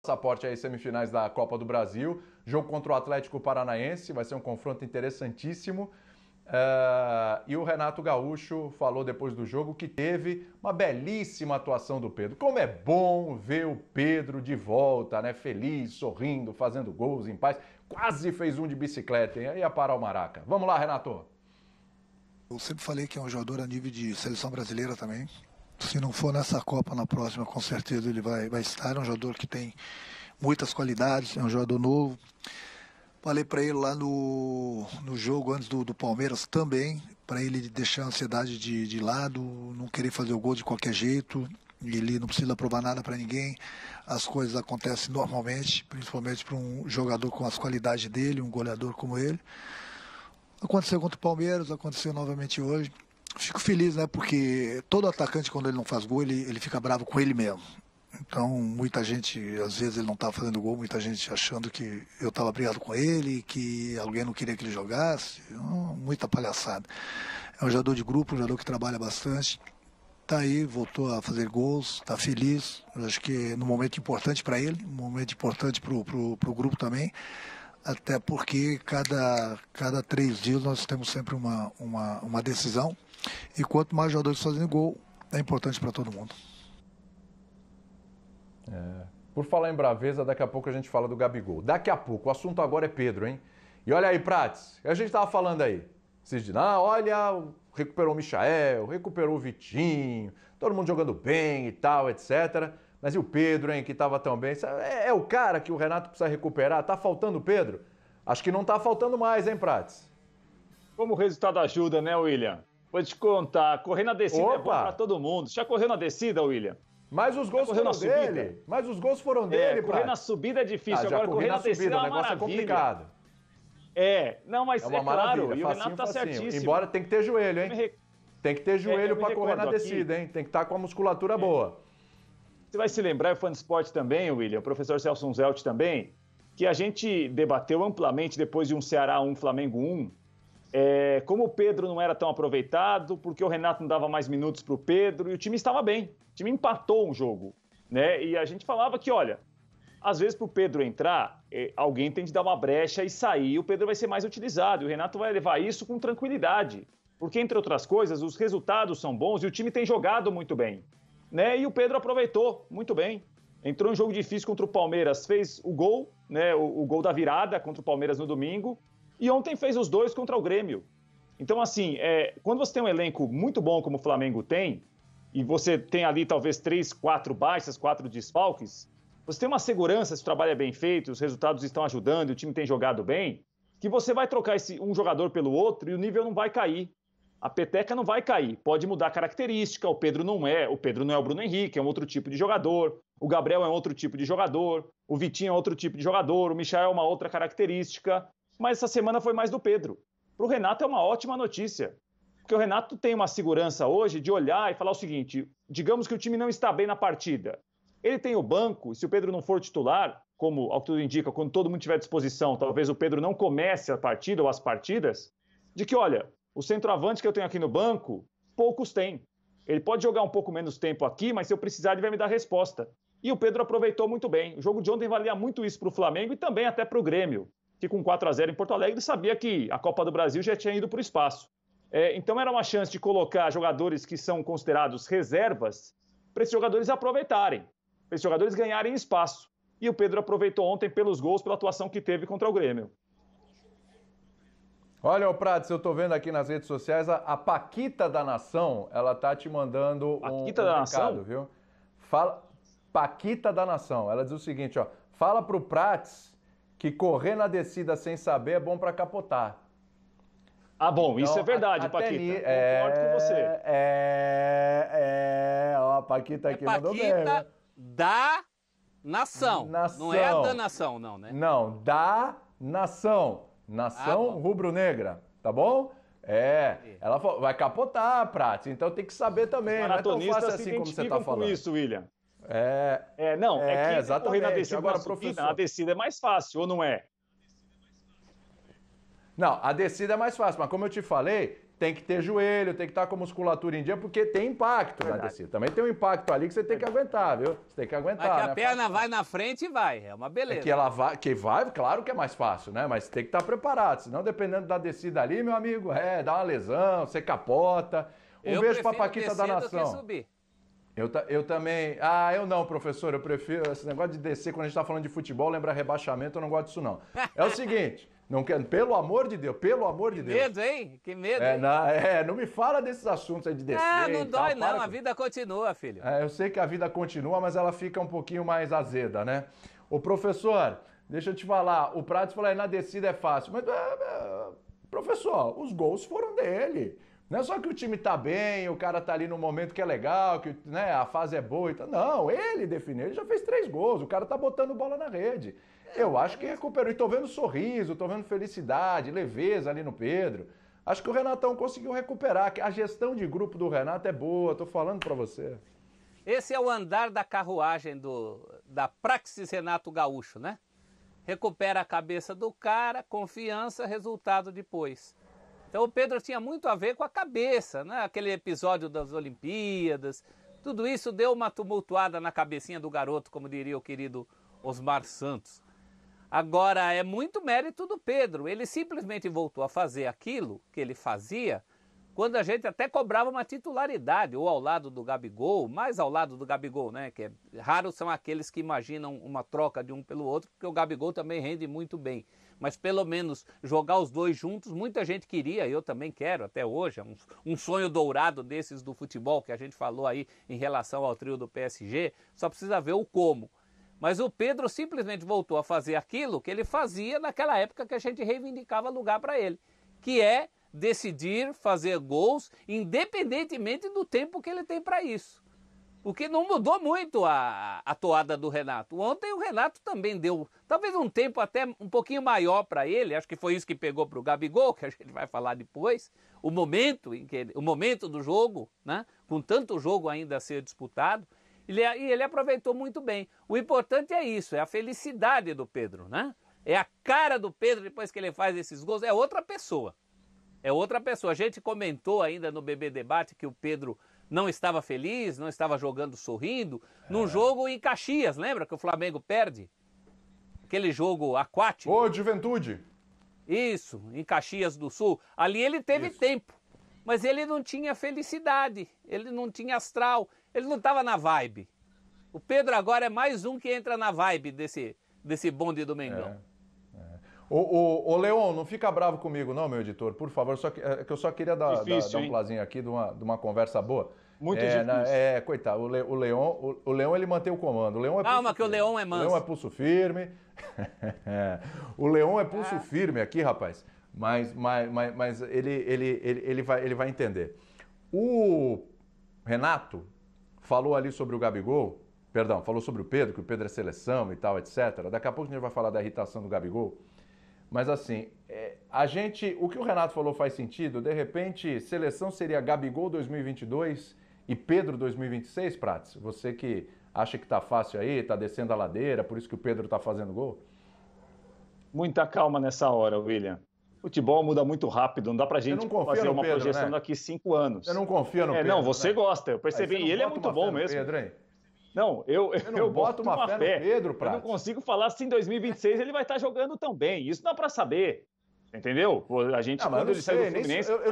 Passaporte aí, semifinais da Copa do Brasil, jogo contra o Atlético Paranaense, vai ser um confronto interessantíssimo. E o Renato Gaúcho falou depois do jogo que teve uma belíssima atuação do Pedro. Como é bom ver o Pedro de volta, né? Feliz, sorrindo, fazendo gols em paz. Quase fez um de bicicleta, hein? Aí ia parar o Maraca. Vamos lá, Renato. Eu sempre falei que é um jogador a nível de seleção brasileira também. Se não for nessa Copa, na próxima, com certeza ele vai estar. É um jogador que tem muitas qualidades, é um jogador novo. Falei para ele lá no jogo antes do Palmeiras também, para ele deixar a ansiedade de lado, não querer fazer o gol de qualquer jeito. Ele não precisa provar nada para ninguém. As coisas acontecem normalmente, principalmente para um jogador com as qualidades dele, um goleador como ele. Aconteceu contra o Palmeiras, aconteceu novamente hoje. Fico feliz, né? Porque todo atacante, quando ele não faz gol, ele fica bravo com ele mesmo. Então, muita gente, às vezes ele não estava fazendo gol, muita gente achando que eu estava brigado com ele, que alguém não queria que ele jogasse. Muita palhaçada. É um jogador de grupo, um jogador que trabalha bastante. Está aí, voltou a fazer gols, está feliz. Eu acho que é num momento importante para ele, um momento importante para o grupo também. Até porque cada 3 dias nós temos sempre uma decisão. E quanto mais jogadores fazendo gol, é importante para todo mundo. Por falar em braveza, daqui a pouco a gente fala do Gabigol. Daqui a pouco, o assunto agora é Pedro, hein? E olha aí, Prates, a gente tava falando aí. Vocês dizem, olha, recuperou o Michael, recuperou o Vitinho, todo mundo jogando bem e tal, etc. Mas e o Pedro, hein, que tava tão bem? É o cara que o Renato precisa recuperar? Tá faltando o Pedro? Acho que não tá faltando mais, hein, Prates? Como o resultado ajuda, né, William? Vou te contar, correr na descida é bom pra todo mundo. Já correu na descida, William? Mas os gols foram dele. Mas os gols foram dele, correr na subida é difícil. Agora correr na descida é uma maravilha. É complicado. Não, mas é claro, e o Renato tá certíssimo. Embora tem que ter joelho, hein? Tem que ter joelho pra correr na descida, hein? Tem que estar com a musculatura boa. Você vai se lembrar, o Fã de Esporte também, William, o professor Celso Zelt também, que a gente debateu amplamente depois de um Ceará 1, Flamengo 1, como o Pedro não era tão aproveitado, porque o Renato não dava mais minutos para o Pedro, e o time estava bem. O time empatou um jogo, né? E a gente falava que, olha, às vezes para o Pedro entrar, alguém tem de dar uma brecha e sair, e o Pedro vai ser mais utilizado. E o Renato vai levar isso com tranquilidade, porque, entre outras coisas, os resultados são bons e o time tem jogado muito bem, né? E o Pedro aproveitou muito bem. Entrou em jogo difícil contra o Palmeiras, fez o gol, né? O gol da virada contra o Palmeiras no domingo, e ontem fez os 2 contra o Grêmio. Então, assim, quando você tem um elenco muito bom como o Flamengo tem, e você tem ali talvez 3, 4 baixas, 4 desfalques, você tem uma segurança, se o trabalho é bem feito, os resultados estão ajudando, o time tem jogado bem, que você vai trocar um jogador pelo outro e o nível não vai cair. A peteca não vai cair. Pode mudar a característica, o Pedro não é o Bruno Henrique, é um outro tipo de jogador, o Gabriel é um outro tipo de jogador, o Vitinho é outro tipo de jogador, o Michael é uma outra característica. Mas essa semana foi mais do Pedro. Para o Renato é uma ótima notícia, porque o Renato tem uma segurança hoje de olhar e falar o seguinte, digamos que o time não está bem na partida. Ele tem o banco, e se o Pedro não for titular, como ao que tudo indica, quando todo mundo tiver à disposição, talvez o Pedro não comece a partida ou as partidas, de que, olha, o centroavante que eu tenho aqui no banco, poucos têm. Ele pode jogar um pouco menos tempo aqui, mas se eu precisar ele vai me dar resposta. E o Pedro aproveitou muito bem. O jogo de ontem valia muito isso para o Flamengo e também até para o Grêmio, que com 4-0 em Porto Alegre sabia que a Copa do Brasil já tinha ido para o espaço. Então era uma chance de colocar jogadores que são considerados reservas para esses jogadores aproveitarem, para esses jogadores ganharem espaço. E o Pedro aproveitou ontem pelos gols, pela atuação que teve contra o Grêmio. Olha, Prates, eu tô vendo aqui nas redes sociais, a Paquita da Nação, ela tá te mandando um recado, viu? Paquita da Nação, ela diz o seguinte, ó, fala pro Prates que correr na descida sem saber é bom para capotar. Ah, bom, então, isso é verdade, Paquita. Concordo com você. Ó, a Paquita aqui mandou bem. Paquita da Nação. Não é a da Nação, não, né? Não, da Nação. Nação rubro-negra, tá bom? Ela falou, vai capotar, Prates, então tem que saber também. Os maratonistas não é tão fácil assim como você tá falando. Com isso, William. Que correr na descida, agora, professor, a descida é mais fácil, ou não é? Não, a descida é mais fácil, mas como eu te falei, tem que ter joelho, tem que estar com a musculatura em dia, porque tem impacto na descida. Também tem um impacto ali que você tem que aguentar, viu? Você tem que aguentar, mas que a perna vai na frente e vai, é uma beleza. Que ela vai, claro que é mais fácil, né? Mas tem que estar preparado, senão dependendo da descida ali, meu amigo, dá uma lesão, você capota. Um beijo pra Paquita da Nação. Eu também. Eu não, professor. Eu prefiro. Esse negócio de descer quando a gente tá falando de futebol, lembra rebaixamento, eu não gosto disso, não. É o seguinte. Não quero, pelo amor de Deus, pelo amor de Deus. Que medo, hein? Que medo, hein? Não me fala desses assuntos aí de descer. Não dói, não. A vida continua, filho. Eu sei que a vida continua, mas ela fica um pouquinho mais azeda, né? Ô, professor, deixa eu te falar. O Prates falou, na descida é fácil. Mas, professor, os gols foram dele. Não é só que o time tá bem, o cara tá ali no momento que é legal, que né, a fase é boa e tal. Não, ele definiu, ele já fez 3 gols, o cara tá botando bola na rede. Eu acho que recuperou. E tô vendo sorriso, tô vendo felicidade, leveza ali no Pedro. Acho que o Renatão conseguiu recuperar. A gestão de grupo do Renato é boa, tô falando pra você. Esse é o andar da carruagem da Praxis Renato Gaúcho, né? Recupera a cabeça do cara, confiança, resultado depois. Então o Pedro tinha muito a ver com a cabeça, né? Aquele episódio das Olimpíadas, tudo isso deu uma tumultuada na cabecinha do garoto, como diria o querido Osmar Santos. Agora, é muito mérito do Pedro, ele simplesmente voltou a fazer aquilo que ele fazia quando a gente até cobrava uma titularidade, ou ao lado do Gabigol, mais ao lado do Gabigol, né? Que raros são aqueles que imaginam uma troca de um pelo outro, porque o Gabigol também rende muito bem. Mas pelo menos jogar os dois juntos, muita gente queria, eu também quero até hoje, um sonho dourado desses do futebol que a gente falou aí em relação ao trio do PSG, só precisa ver o como. Mas o Pedro simplesmente voltou a fazer aquilo que ele fazia naquela época que a gente reivindicava lugar para ele, que é decidir fazer gols independentemente do tempo que ele tem para isso. O que não mudou muito a toada do Renato. Ontem o Renato também deu, talvez um tempo até um pouquinho maior para ele, acho que foi isso que pegou para o Gabigol, que a gente vai falar depois, o momento do jogo, né? Com tanto jogo ainda a ser disputado, e ele aproveitou muito bem. O importante é isso, é a felicidade do Pedro, né? É a cara do Pedro depois que ele faz esses gols, é outra pessoa. É outra pessoa. A gente comentou ainda no BB Debate que o Pedro não estava feliz, não estava jogando sorrindo, num jogo em Caxias, lembra que o Flamengo perde? Aquele jogo aquático. Ô, Juventude! Isso, em Caxias do Sul. Ali ele teve tempo, mas ele não tinha felicidade, ele não tinha astral, ele não estava na vibe. O Pedro agora é mais um que entra na vibe desse bonde do Mengão. Ô, Leon, não fica bravo comigo não, meu editor, por favor, que eu só queria dar um plazinho aqui de uma conversa boa. Muito difícil. Coitado, o Leon ele mantém o comando. O Leon Calma que o Leon é manso. O Leon é pulso firme. O Leon é pulso firme aqui, rapaz, mas ele vai entender. O Renato falou ali sobre o Gabigol, falou sobre o Pedro, que o Pedro é seleção e tal, etc. Daqui a pouco a gente vai falar da irritação do Gabigol. Mas assim, o que o Renato falou faz sentido. De repente, seleção seria Gabigol 2022 e Pedro 2026, Prates? Você que acha que tá fácil aí, tá descendo a ladeira, por isso que o Pedro tá fazendo gol? Muita calma nessa hora, William. Futebol muda muito rápido, não dá pra gente fazer uma projeção daqui 5 anos. Você não confia no Pedro? Não, você gosta, eu percebi. E ele é muito bom mesmo. Pedro, hein? Não, eu boto uma fé no Pedro, Prates. Eu não consigo falar se em 2026 ele vai estar jogando tão bem. Isso dá para saber. Entendeu? A gente, quando ele saiu do Fluminense... Eu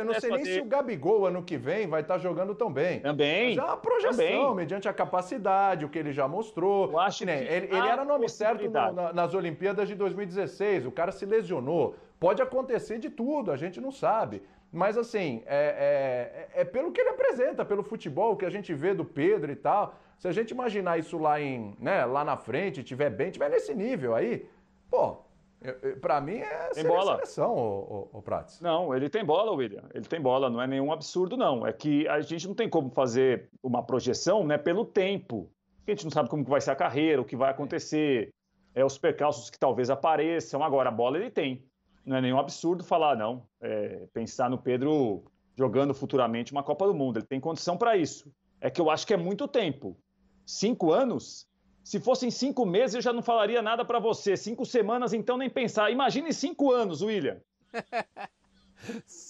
não sei nem se o Gabigol, ano que vem, vai estar jogando tão bem. Também. Mas é uma projeção, mediante a capacidade, o que ele já mostrou. Eu acho ele era nome certo nas Olimpíadas de 2016. O cara se lesionou. Pode acontecer de tudo, a gente não sabe. Mas assim, é pelo que ele apresenta, pelo futebol que a gente vê do Pedro e tal. Se a gente imaginar isso lá na frente, tiver nesse nível aí, pô, pra mim seleção, o Prates. Não, ele tem bola, William. Ele tem bola, não é nenhum absurdo, não. É que a gente não tem como fazer uma projeção, né, pelo tempo. A gente não sabe como que vai ser a carreira, o que vai acontecer, os percalços que talvez apareçam. Agora, a bola ele tem. Não é nenhum absurdo falar, não. Pensar no Pedro jogando futuramente uma Copa do Mundo. Ele tem condição para isso. É que eu acho que é muito tempo. 5 anos? Se fossem 5 meses, eu já não falaria nada para você. 5 semanas, então, nem pensar. Imagine 5 anos, William.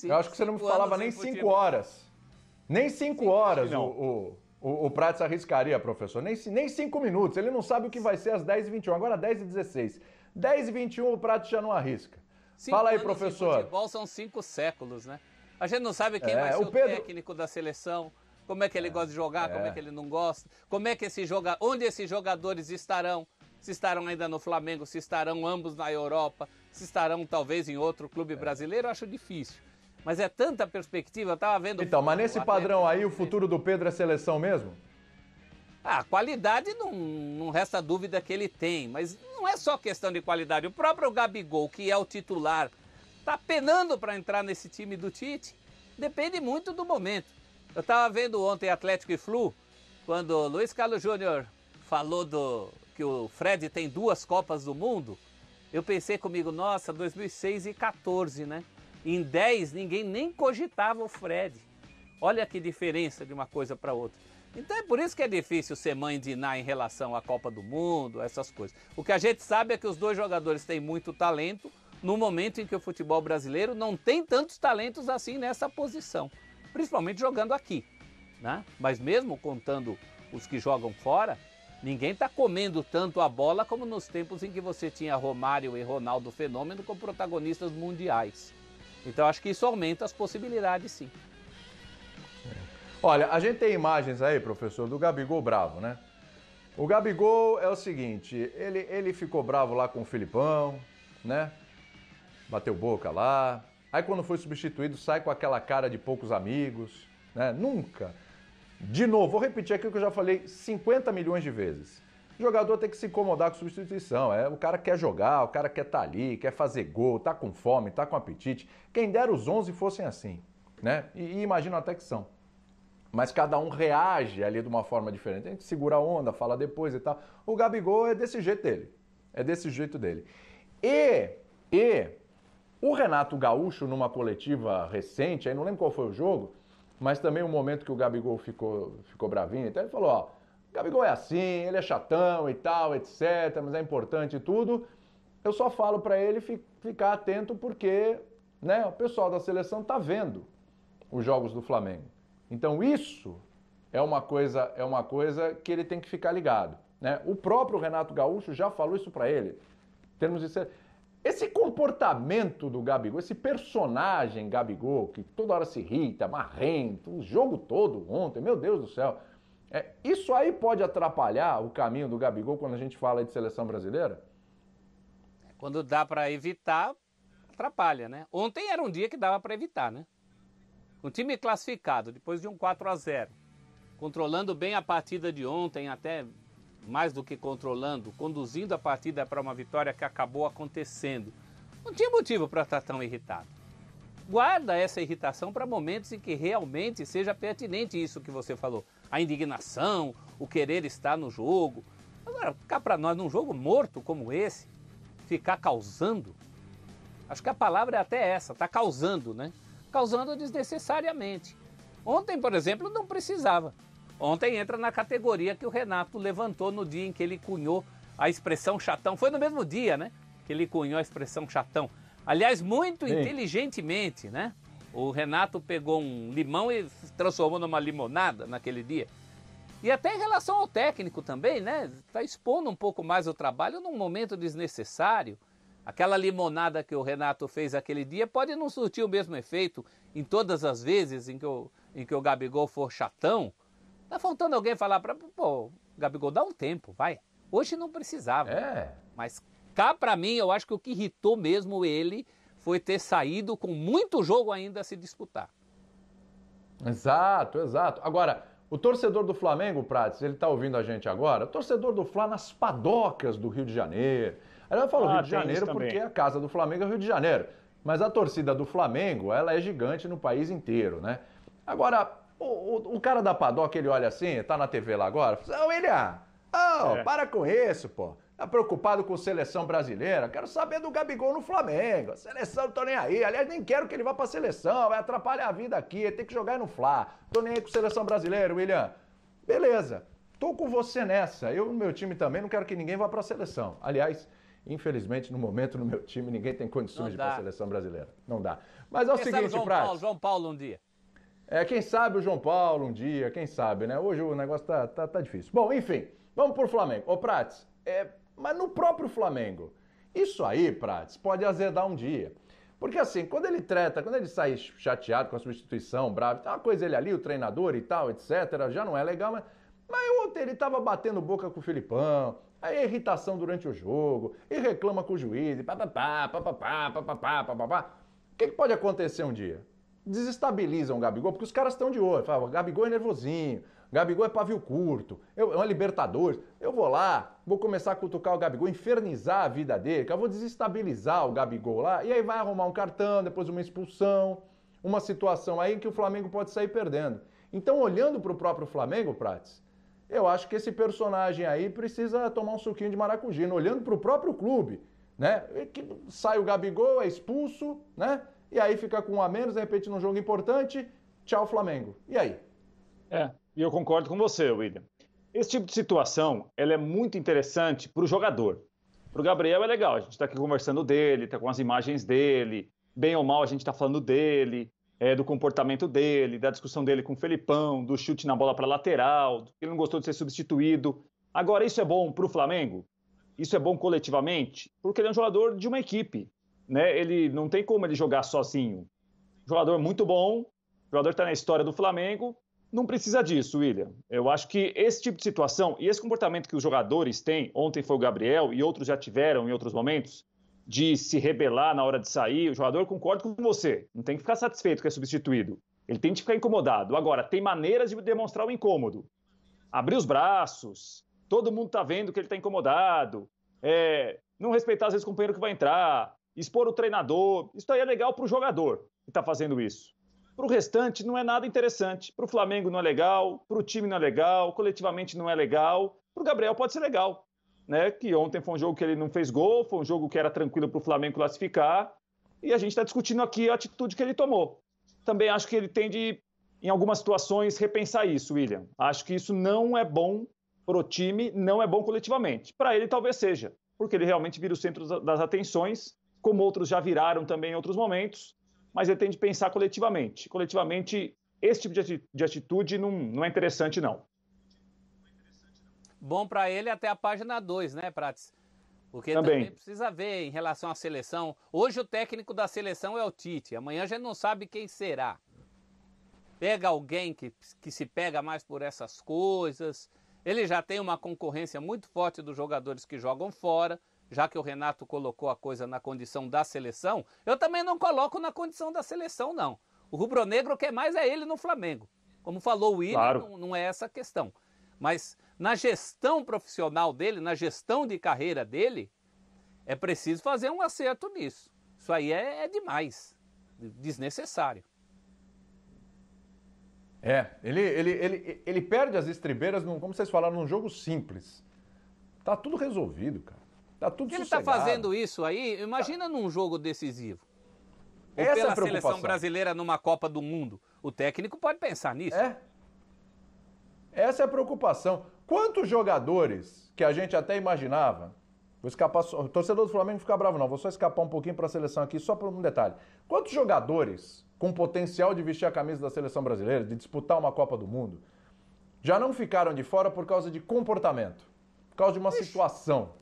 Eu acho que você não me falava nem 5 horas. Nem 5 horas o Prats arriscaria, professor. Nem 5 minutos. Ele não sabe o que vai ser às 10h21. Agora 10h16. 10h21 o Prats já não arrisca. Fala aí, professor. Futebol são 5 séculos, né? A gente não sabe quem vai ser o técnico da seleção, como é que ele gosta de jogar, como é que ele não gosta, como é que onde esses jogadores estarão, se estarão ainda no Flamengo, se estarão ambos na Europa, se estarão talvez em outro clube brasileiro, eu acho difícil. Mas é tanta perspectiva, eu estava vendo... Então, mas nesse padrão aí, o futuro do Pedro é seleção mesmo? A qualidade não resta dúvida que ele tem, mas não é só questão de qualidade. O próprio Gabigol, que é o titular, está penando para entrar nesse time do Tite, depende muito do momento. Eu estava vendo ontem Atlético e Flu, quando o Luiz Carlos Júnior falou que o Fred tem 2 Copas do Mundo, eu pensei comigo, nossa, 2006 e 14, né? Em 10, ninguém nem cogitava o Fred. Olha que diferença de uma coisa para outra. Então é por isso que é difícil ser mãe de Iná em relação à Copa do Mundo, essas coisas. O que a gente sabe é que os 2 jogadores têm muito talento, no momento em que o futebol brasileiro não tem tantos talentos assim nessa posição. Principalmente jogando aqui, né? Mas mesmo contando os que jogam fora, ninguém está comendo tanto a bola como nos tempos em que você tinha Romário e Ronaldo Fenômeno como protagonistas mundiais. Então acho que isso aumenta as possibilidades, sim. Olha, a gente tem imagens aí, professor, do Gabigol bravo, né? O Gabigol é o seguinte, ele ficou bravo lá com o Filipão, né? Bateu boca lá. Aí quando foi substituído, sai com aquela cara de poucos amigos, né? Nunca. De novo, vou repetir aquilo que eu já falei 50 milhões de vezes. O jogador tem que se incomodar com substituição. O cara quer jogar, o cara quer estar ali, quer fazer gol, tá com fome, tá com apetite. Quem dera os 11 fossem assim, né? E imagino até que são. Mas cada um reage ali de uma forma diferente. Tem que segurar a onda, fala depois e tal. O Gabigol é desse jeito dele. É desse jeito dele. E o Renato Gaúcho, numa coletiva recente, aí não lembro qual foi o jogo, mas também um momento que o Gabigol ficou bravinho, então ele falou, ó, o Gabigol é assim, ele é chatão e tal, etc, mas é importante e tudo. Eu só falo para ele ficar atento porque, né, o pessoal da seleção tá vendo os jogos do Flamengo. Então isso é uma coisa que ele tem que ficar ligado, né? O próprio Renato Gaúcho já falou isso para ele. Em termos de ser... Esse comportamento do Gabigol, esse personagem Gabigol, que toda hora se irrita, marrento, o jogo todo ontem, meu Deus do céu. Isso aí pode atrapalhar o caminho do Gabigol quando a gente fala de seleção brasileira? Quando dá para evitar, atrapalha, né? Ontem era um dia que dava para evitar, né? Um time classificado, depois de um 4-0, controlando bem a partida de ontem, até mais do que controlando, conduzindo a partida para uma vitória que acabou acontecendo. Não tinha motivo para estar tão irritado. Guarda essa irritação para momentos em que realmente seja pertinente isso que você falou. A indignação, o querer estar no jogo. Agora, ficar para nós num jogo morto como esse, ficar causando, acho que a palavra é até essa, está causando, né? Causando desnecessariamente. Ontem, por exemplo, não precisava. Ontem entra na categoria que o Renato levantou no dia em que ele cunhou a expressão chatão. Foi no mesmo dia, né? Que ele cunhou a expressão chatão. Aliás, muito inteligentemente, né? O Renato pegou um limão e transformou numa limonada naquele dia. E até em relação ao técnico também, né? Está expondo um pouco mais o trabalho num momento desnecessário. Aquela limonada que o Renato fez aquele dia pode não surtir o mesmo efeito em todas as vezes em que o Gabigol for chatão. Tá faltando alguém falar para pô, Gabigol, dá um tempo, vai. Hoje não precisava. Mas cá para mim, eu acho que o que irritou mesmo ele foi ter saído com muito jogo ainda a se disputar. Exato. Agora, o torcedor do Flamengo, Prats, ele tá ouvindo a gente agora, o torcedor do Fla nas padocas do Rio de Janeiro. Aí eu falo Rio de Janeiro porque a casa do Flamengo é o Rio de Janeiro. Mas a torcida do Flamengo, ela é gigante no país inteiro, né? Agora, o cara da padoca, ele olha assim, tá na TV lá agora, fala assim, ô William, para com isso, pô. Tá preocupado com seleção brasileira? Quero saber do Gabigol no Flamengo. A seleção, não tô nem aí. Aliás, nem quero que ele vá pra seleção, vai atrapalhar a vida aqui, ele tem que jogar no Fla. Tô nem aí com seleção brasileira, William. Beleza, tô com você nessa. Eu, no meu time também, não quero que ninguém vá pra seleção. Aliás, Infelizmente, no momento, no meu time, ninguém tem condições de ir para a seleção brasileira. Não dá. Mas é o Quem seguinte, sabe Prats. João Paulo um dia. Quem sabe o João Paulo um dia, quem sabe, né? Hoje o negócio tá difícil. Bom, enfim, vamos pro Flamengo. Ô, Prats, mas no próprio Flamengo, isso aí, Prats, pode azedar um dia. Porque assim, quando ele sai chateado com a substituição, bravo, tem uma coisa ele ali, o treinador e tal, etc., já não é legal, mas ontem ele tava batendo boca com o Filipão, aí irritação durante o jogo, e reclama com o juiz, e papapá. O que pode acontecer um dia? Desestabilizam o Gabigol, porque os caras estão de olho. Falam, o Gabigol é nervosinho, o Gabigol é pavio curto, é uma Libertadores. Eu vou lá, vou começar a cutucar o Gabigol, infernizar a vida dele, que eu vou desestabilizar o Gabigol lá, e aí vai arrumar um cartão, depois uma expulsão, uma situação aí em que o Flamengo pode sair perdendo. Então, olhando para o próprio Flamengo, Prats, eu acho que esse personagem aí precisa tomar um suquinho de maracujina, olhando para o próprio clube, né? Que sai o Gabigol, é expulso, né? E aí fica com um a menos, de repente, num jogo importante, tchau, Flamengo. E aí? E eu concordo com você, William. Esse tipo de situação, ela é muito interessante para o jogador. Para o Gabriel é legal, a gente está aqui conversando dele, está com as imagens dele, bem ou mal a gente está falando dele, do comportamento dele, da discussão dele com o Felipão, do chute na bola para lateral, que ele não gostou de ser substituído. Agora, isso é bom para o Flamengo? Isso é bom coletivamente? Porque ele é um jogador de uma equipe, né? Ele não tem como ele jogar sozinho. Jogador muito bom, jogador está na história do Flamengo, não precisa disso, William. Eu acho que esse tipo de situação e esse comportamento que os jogadores têm, ontem foi o Gabriel e outros já tiveram em outros momentos, de se rebelar na hora de sair, o jogador concorda com você, não tem que ficar satisfeito que é substituído. Ele tem que ficar incomodado. Agora, tem maneiras de demonstrar o incômodo. Abrir os braços, todo mundo está vendo que ele está incomodado, não respeitar às vezes o companheiro que vai entrar, expor o treinador, isso aí é legal para o jogador que está fazendo isso. Para o restante não é nada interessante. Para o Flamengo não é legal, para o time não é legal, coletivamente não é legal. Para o Gabriel pode ser legal, né? Que ontem foi um jogo que ele não fez gol, foi um jogo que era tranquilo para o Flamengo classificar, e a gente está discutindo aqui a atitude que ele tomou. Também acho que ele tem de, em algumas situações, repensar isso, William. Acho que isso não é bom para o time, não é bom coletivamente. Para ele talvez seja, porque ele realmente vira o centro das atenções, como outros já viraram também em outros momentos, mas ele tem de pensar coletivamente. Coletivamente, esse tipo de atitude não é interessante, não. Bom para ele até a página 2, né, Prats? Porque também precisa ver em relação à seleção. Hoje o técnico da seleção é o Tite, amanhã a gente não sabe quem será. Pega alguém que se pega mais por essas coisas. Ele já tem uma concorrência muito forte dos jogadores que jogam fora. Já que o Renato colocou a coisa na condição da seleção, eu também não coloco na condição da seleção, não. O rubro-negro quer mais é ele no Flamengo. Como falou o William, claro. não é essa a questão. Mas na gestão profissional dele, na gestão de carreira dele, é preciso fazer um acerto nisso. Isso aí é demais, desnecessário. Ele perde as estribeiras, como vocês falaram, num jogo simples. Tá tudo resolvido, cara. Tá tudo ele sossegado. Está fazendo isso aí, imagina num jogo decisivo. Ou essa pela é a preocupação. Seleção brasileira numa Copa do Mundo. O técnico pode pensar nisso. Essa é a preocupação. Quantos jogadores que a gente até imaginava, vou escapar, o torcedor do Flamengo não fica bravo não, vou só escapar um pouquinho para a seleção aqui, só por um detalhe. Quantos jogadores com potencial de vestir a camisa da Seleção brasileira, de disputar uma Copa do Mundo, já não ficaram de fora por causa de comportamento, por causa de uma situação?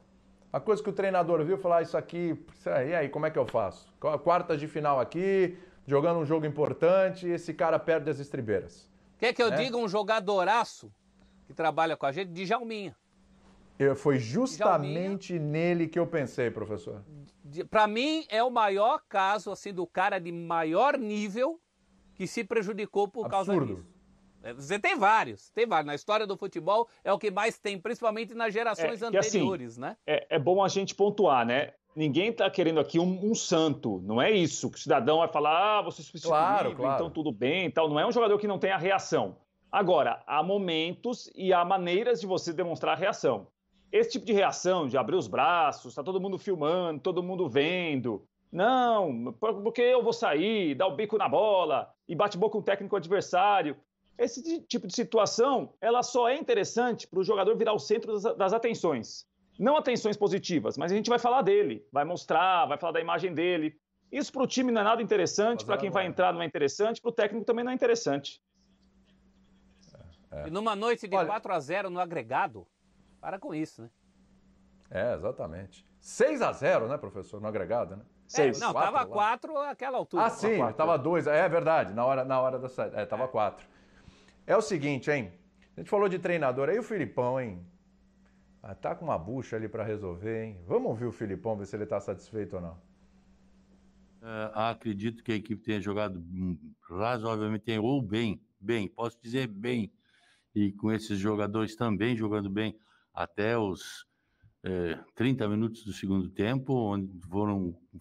A coisa que o treinador viu, falou, isso aqui, e aí, como é que eu faço? Quartas de final aqui, jogando um jogo importante, esse cara perde as estribeiras. Quer que eu diga um jogadoraço que trabalha com a gente? Djalminha. Foi justamente nele que eu pensei, professor. Para mim, é o maior caso assim do cara de maior nível que se prejudicou por causa disso. Você tem vários. Na história do futebol é o que mais tem, principalmente nas gerações anteriores, assim, né? É bom a gente pontuar, né? Ninguém está querendo aqui um santo, não é isso. Que o cidadão vai falar, você substituiu, claro. Então tudo bem e tal. Não é um jogador que não tem a reação. Agora, há momentos e há maneiras de você demonstrar a reação. Esse tipo de reação, de abrir os braços, tá todo mundo filmando, todo mundo vendo. Não, porque eu vou sair, dar o bico na bola e bate boca com o técnico adversário. Esse tipo de situação, ela só é interessante para o jogador virar o centro das atenções. não atenções positivas, mas a gente vai falar dele, vai mostrar, vai falar da imagem dele. Isso para o time não é nada interessante, para quem vai entrar não é interessante, para o técnico também não é interessante. E numa noite de 4-0 no agregado, para com isso, né? Exatamente. 6-0, né, professor, no agregado, né? Não, estava 4 àquela altura. Ah, sim, estava 2. É verdade, na hora da saída. Estava 4. É o seguinte, hein? A gente falou de treinador aí, o Filipão, hein? Tá com uma bucha ali para resolver, hein? Vamos ouvir o Filipão, ver se ele está satisfeito ou não. Acredito que a equipe tenha jogado razoavelmente ou bem, posso dizer bem, e com esses jogadores também jogando bem até os 30 minutos do segundo tempo, onde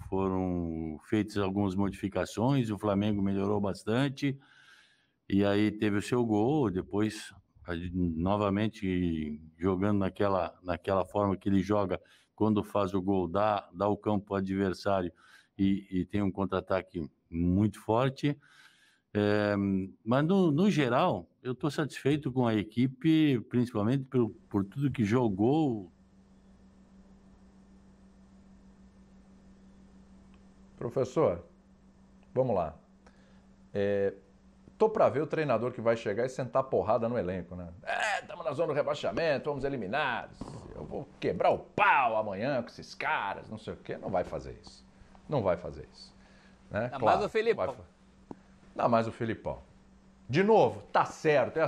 foram feitas algumas modificações, o Flamengo melhorou bastante, e aí teve o seu gol, depois novamente jogando naquela forma que ele joga, quando faz o gol, dá o campo ao adversário e tem um contra-ataque muito forte. Mas no geral, eu estou satisfeito com a equipe, principalmente por tudo que jogou. Professor, vamos lá. Tô para ver o treinador que vai chegar e sentar porrada no elenco, né? Estamos na zona do rebaixamento, vamos eliminados. Eu vou quebrar o pau amanhã com esses caras, não sei o quê. Não vai fazer isso. Não vai fazer isso. Né? Mas o Filipão. Não, mas o Filipão. De novo, tá certo.